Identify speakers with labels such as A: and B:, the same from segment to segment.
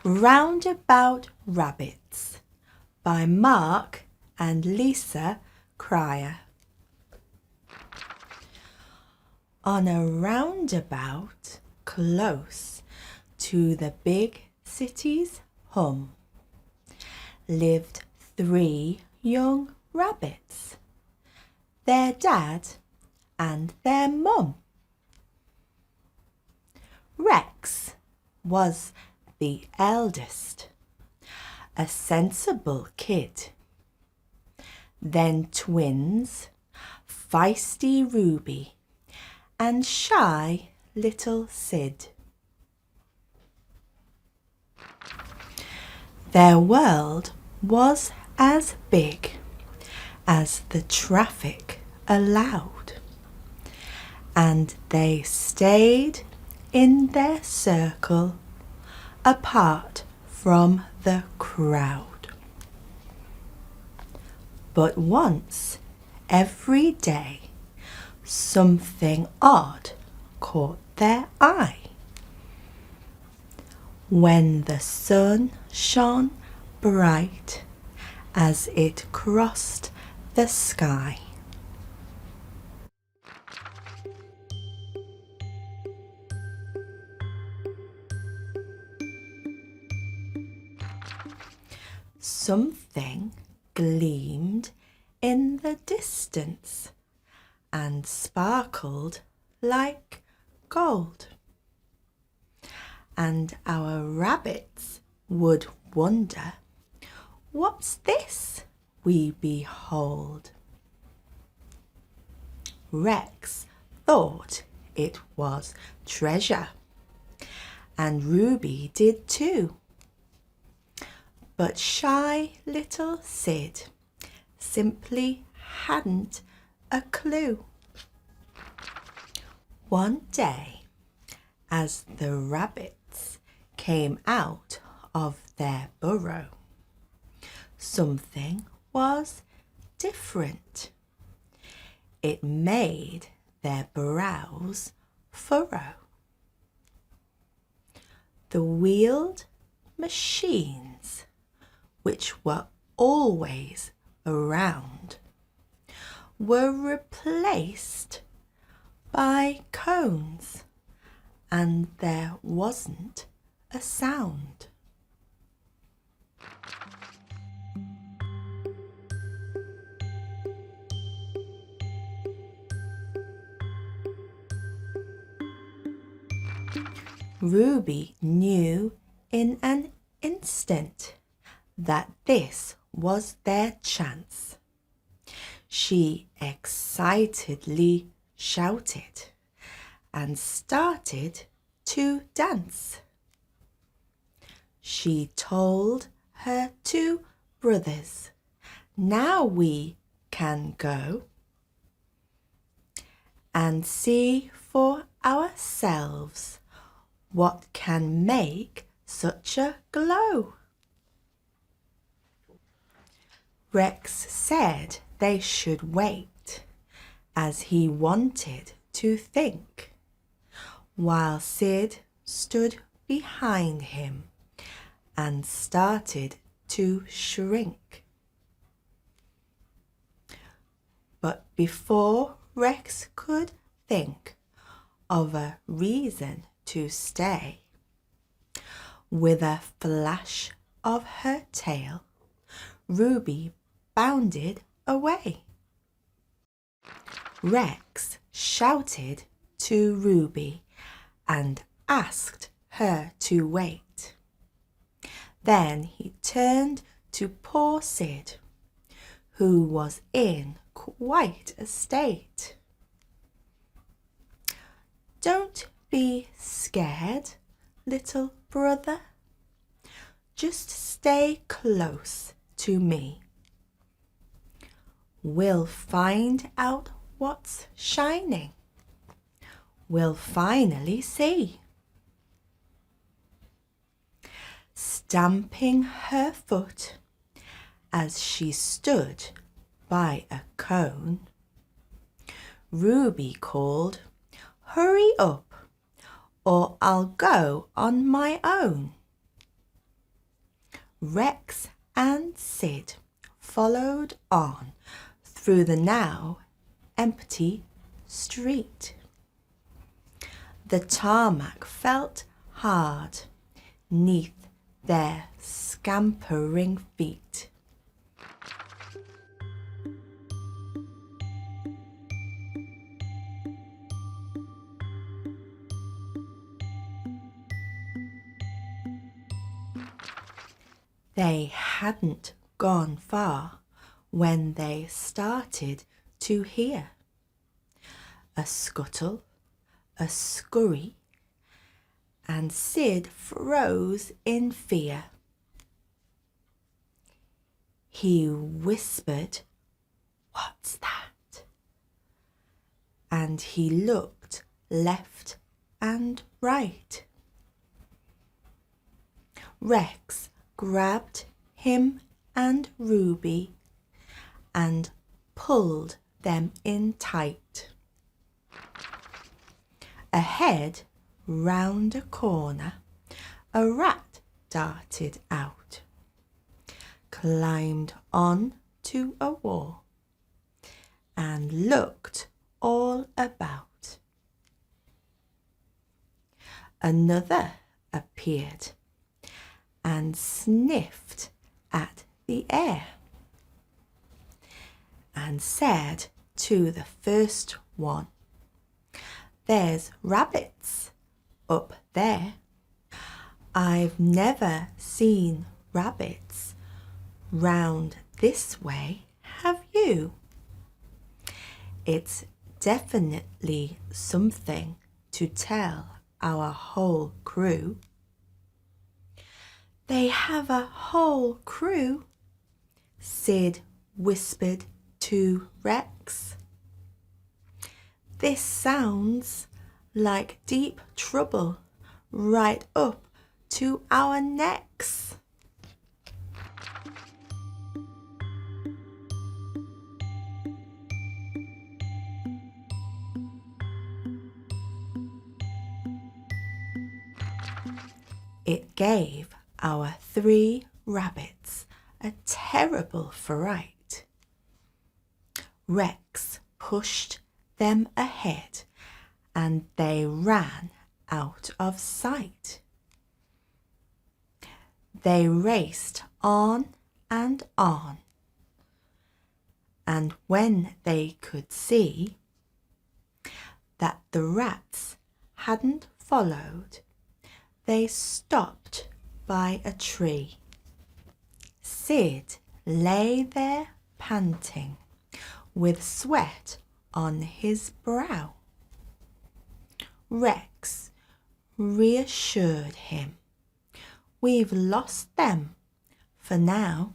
A: Roundabout Rabbits by Mark and Lisa Cryer. On a roundabout close to the big city's hum lived 3 young rabbits, their dad and their mum. Rex was the eldest, a sensible kid. Then twins, feisty Ruby and shy little Sid. Their world was as big as the traffic allowed, and they stayed in their circle apart from the crowd. But once every day, something odd caught their eye. When the sun shone bright as it crossed the sky. Something gleamed in the distance and sparkled like gold. And our rabbits would wonder, what's this we behold? Rex thought it was treasure, and Ruby did too. But shy little Sid simply hadn't a clue. One day, as the rabbits came out of their burrow, something was different. It made their brows furrow. The wheeled machines, which were always around, were replaced by cones, and there wasn't a sound. Ruby knew in an instant that this was their chance. She excitedly shouted and started to dance. She told her 2 brothers, "Now we can go and see for ourselves what can make such a glow." Rex said they should wait, as he wanted to think, while Sid stood behind him and started to shrink. But before Rex could think of a reason to stay, with a flash of her tail, Ruby bounded away. Rex shouted to Ruby and asked her to wait. Then he turned to poor Sid, who was in quite a state. "Don't be scared, little brother. Just stay close to me. We'll find out what's shining. We'll finally see." Stamping her foot as she stood by a cone, Ruby called, "Hurry up, or I'll go on my own." Rex and Sid followed on through the now empty street. The tarmac felt hard 'neath their scampering feet. They hadn't gone far when they started to hear a scuttle, a scurry, and Sid froze in fear. He whispered, "What's that?" And he looked left and right. Rex grabbed him and Ruby and pulled them in tight. Ahead, round a corner, a rat darted out, climbed on to a wall, and looked all about. Another appeared and sniffed at the air and said to the first one, "There's rabbits up there. I've never seen rabbits round this way, have you? It's definitely something to tell our whole crew." "They have a whole crew," Sid whispered to Rex. "This sounds like deep trouble right up to our necks." It gave our 3 rabbits a terrible fright. Rex pushed them ahead and they ran out of sight. They raced on and on, and when they could see that the rats hadn't followed, they stopped by a tree. Sid lay there panting, with sweat on his brow. Rex reassured him, "We've lost them for now."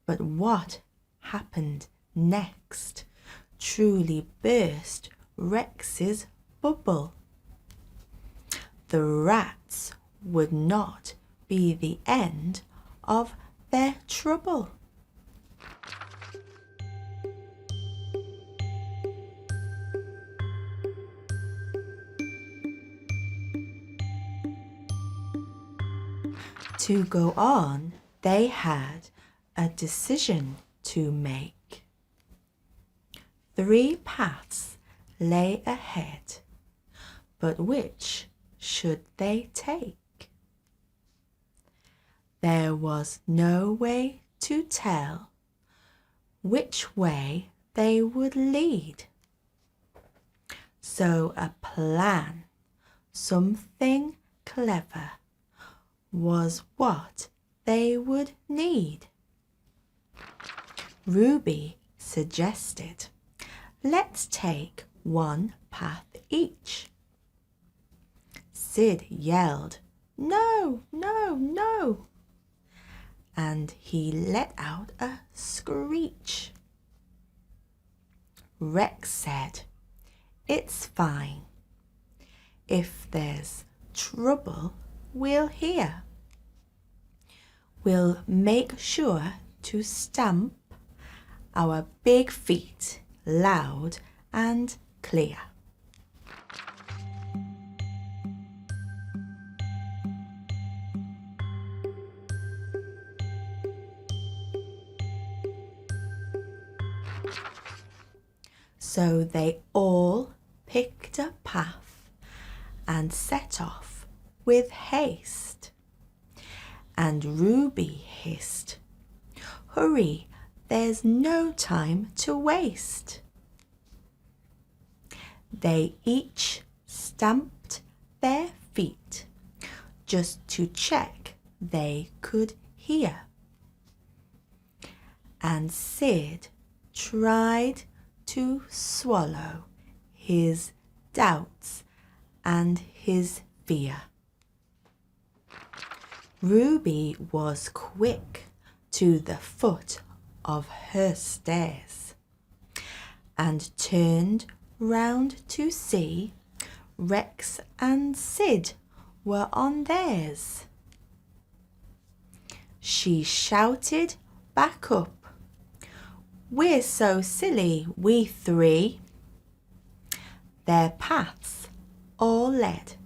A: But what happened next truly burst Rex's bubble. The rats would not be the end of their trouble. To go on, they had a decision to make. 3 paths lay ahead, but which should they take? There was no way to tell which way they would lead. So a plan, something clever, was what they would need. Ruby suggested, "Let's take 1 path each." Sid yelled, "No, no, no!" and he let out a screech. Rex said, "It's fine. If there's trouble, we'll hear. We'll make sure to stamp our big feet loud and clear." So they all picked a path and set off with haste. And Ruby hissed, "Hurry, there's no time to waste." They each stamped their feet just to check they could hear. And Sid tried to swallow his doubts and his fear. Ruby was quick to the foot of her stairs and turned round to see Rex and Sid were on theirs. She shouted back up, "We're so silly, we three." Their paths all led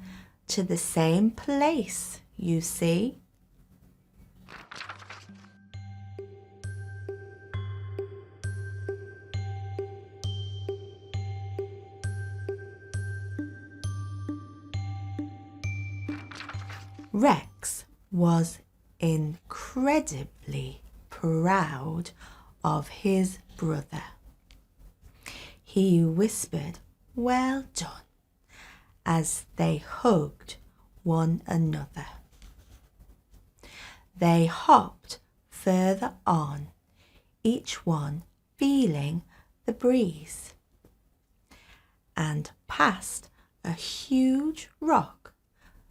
A: to the same place, you see. Rex was incredibly proud of his brother. He whispered, "Well done," as they hugged one another. They hopped further on, each one feeling the breeze, and past a huge rock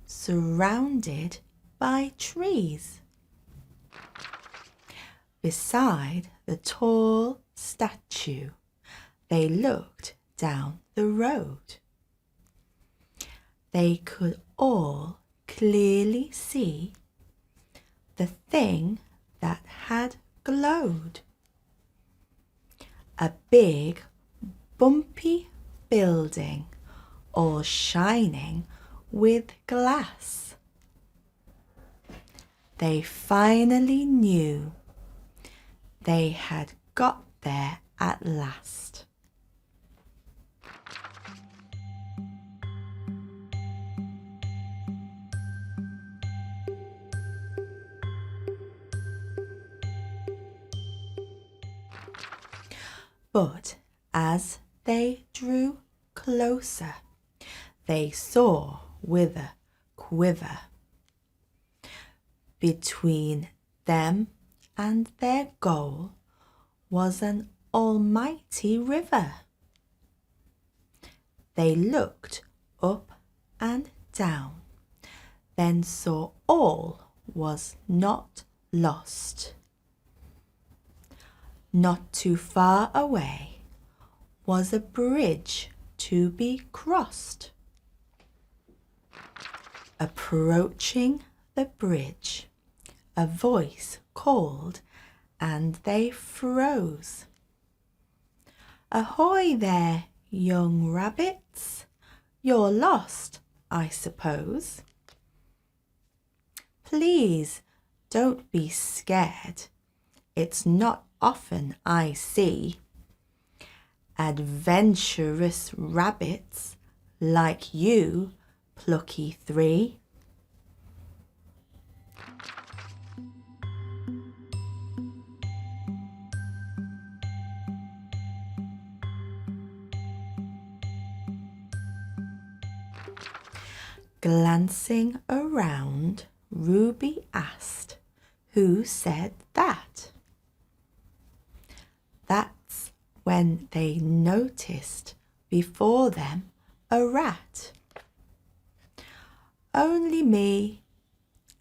A: surrounded by trees. Beside the tall statue, they looked down the road. They could all clearly see the thing that had glowed. A big, bumpy building, all shining with glass. They finally knew they had got there at last. But as they drew closer, they saw with a quiver between them and their goal was an almighty river. They looked up and down, then saw all was not lost. Not too far away was a bridge to be crossed. Approaching the bridge, a voice called and they froze. "Ahoy there, young rabbits! You're lost, I suppose. Please don't be scared. It's not often I see adventurous rabbits like you, plucky three." Glancing around, Ruby asked, "Who said that?" That's when they noticed before them a rat. "Only me,"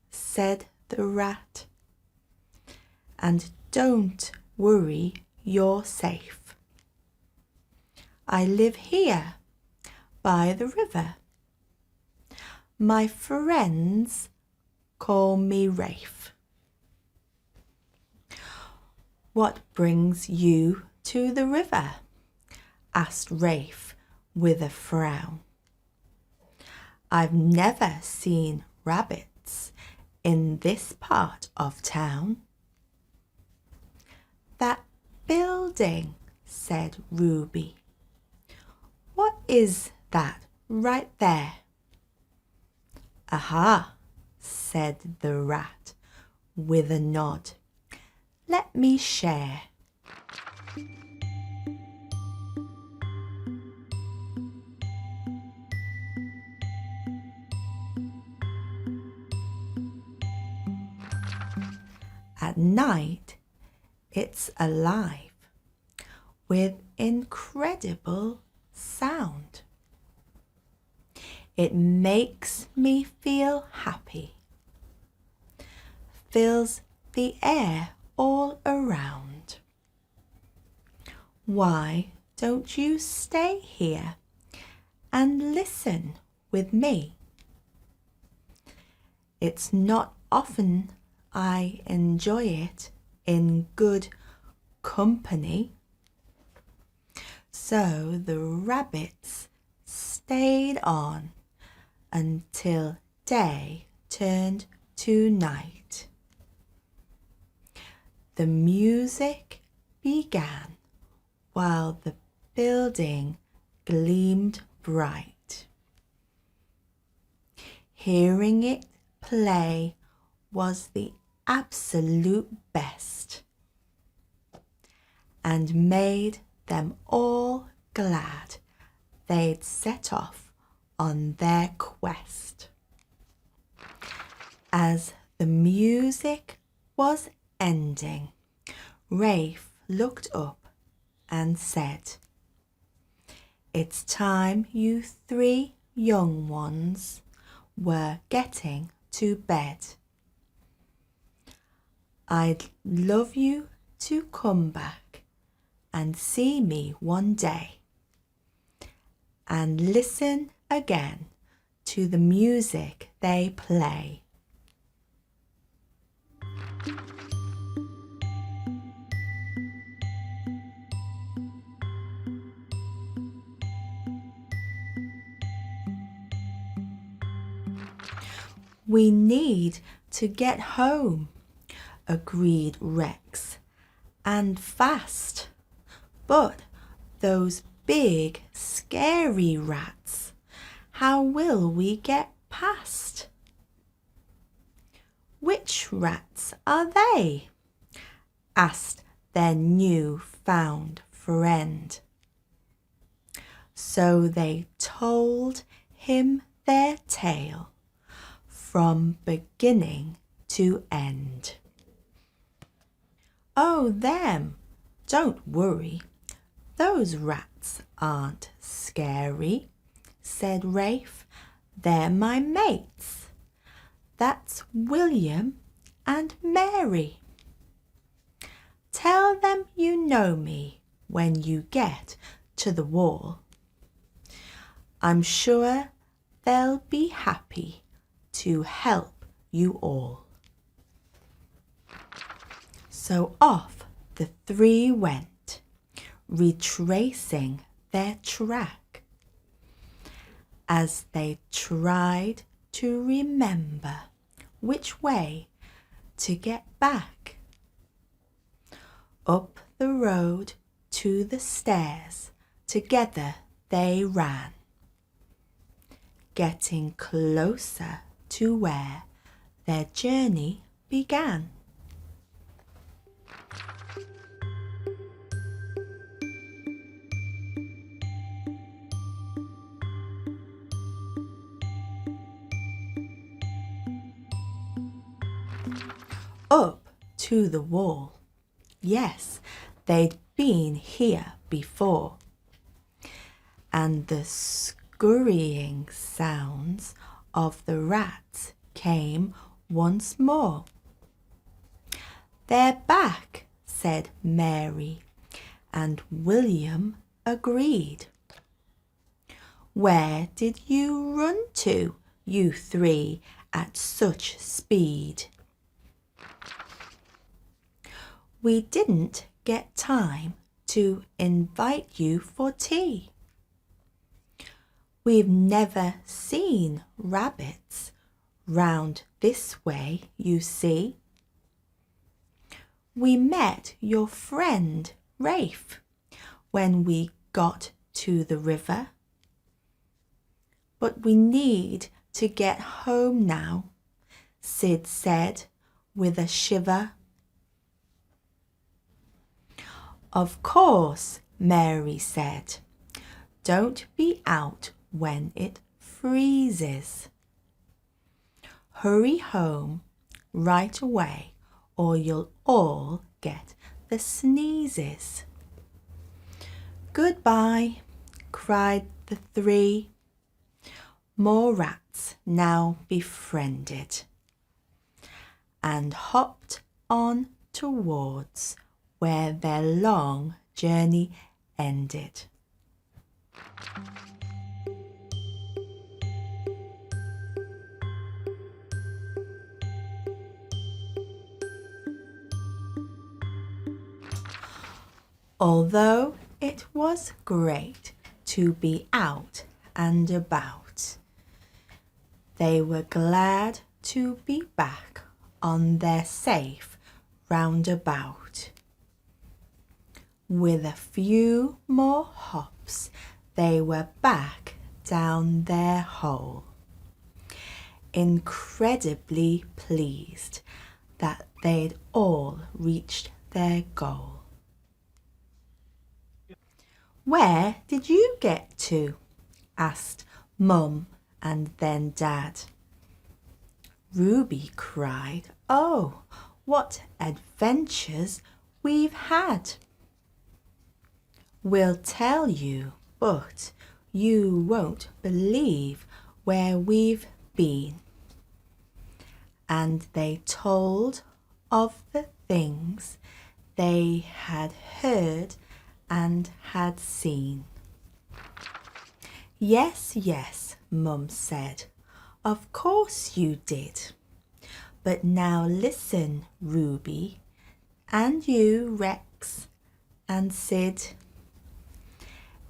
A: said the rat. "And don't worry, you're safe. I live here by the river. My friends call me Rafe." "What brings you to the river?" asked Rafe with a frown. "I've never seen rabbits in this part of town." "That building," said Ruby. What is that right there? Aha, said the rat with a nod. Let me share. At night, it's alive with incredible sound. It makes me feel happy, fills the air all around. Why don't you stay here and listen with me? It's not often I enjoy it in good company. So the rabbits stayed on until day turned to night. The music began while the building gleamed bright. Hearing it play was the absolute best and made them all glad they'd set off on their quest. As the music was ending, Rafe looked up and said, "It's time you three young ones were getting to bed. I'd love you to come back and see me one day and listen again to the music they play." "We need to get home," agreed Rex, "and fast. But those big, scary rats, how will we get past?" "Which rats are they?" asked their new-found friend. So they told him their tale from beginning to end. "Oh, them, don't worry. Those rats aren't scary," said Rafe. "They're my mates. That's William and Mary. Tell them you know me when you get to the wall. I'm sure they'll be happy to help you all." So off the three went, retracing their track as they tried to remember which way to get back. Up the road to the stairs together they ran, getting closer to where their journey began. Up to the wall. Yes, they'd been here before, and the scurrying sounds of the rats came once more. "They're back," said Mary, and William agreed. "Where did you run to, you three, at such speed?" "We didn't get time to invite you for tea. We've never seen rabbits round this way, you see. We met your friend Rafe when we got to the river, But we need to get home now, Sid said with a shiver. Of course, Mary said. Don't be out when it freezes. Hurry home right away or you'll all get the sneezes. Goodbye, cried the three. More rats now befriended and hopped on towards where their long journey ended. Although it was great to be out and about, they were glad to be back on their safe roundabout. With a few more hops, they were back down their hole, incredibly pleased that they'd all reached their goal. Where did you get to? Asked Mum and then Dad. Ruby cried, Oh, what adventures we've had! We'll tell you, but you won't believe where we've been. And they told of the things they had heard and had seen. Yes, yes, Mum said. Of course you did. But now listen, Ruby, and you, Rex, and Sid.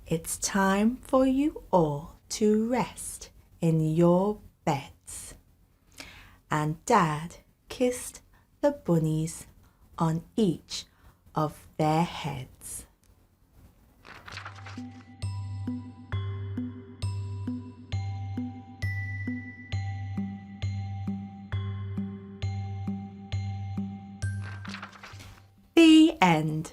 A: It's time for you all to rest in your beds. And Dad kissed the bunnies on each of their heads. The end.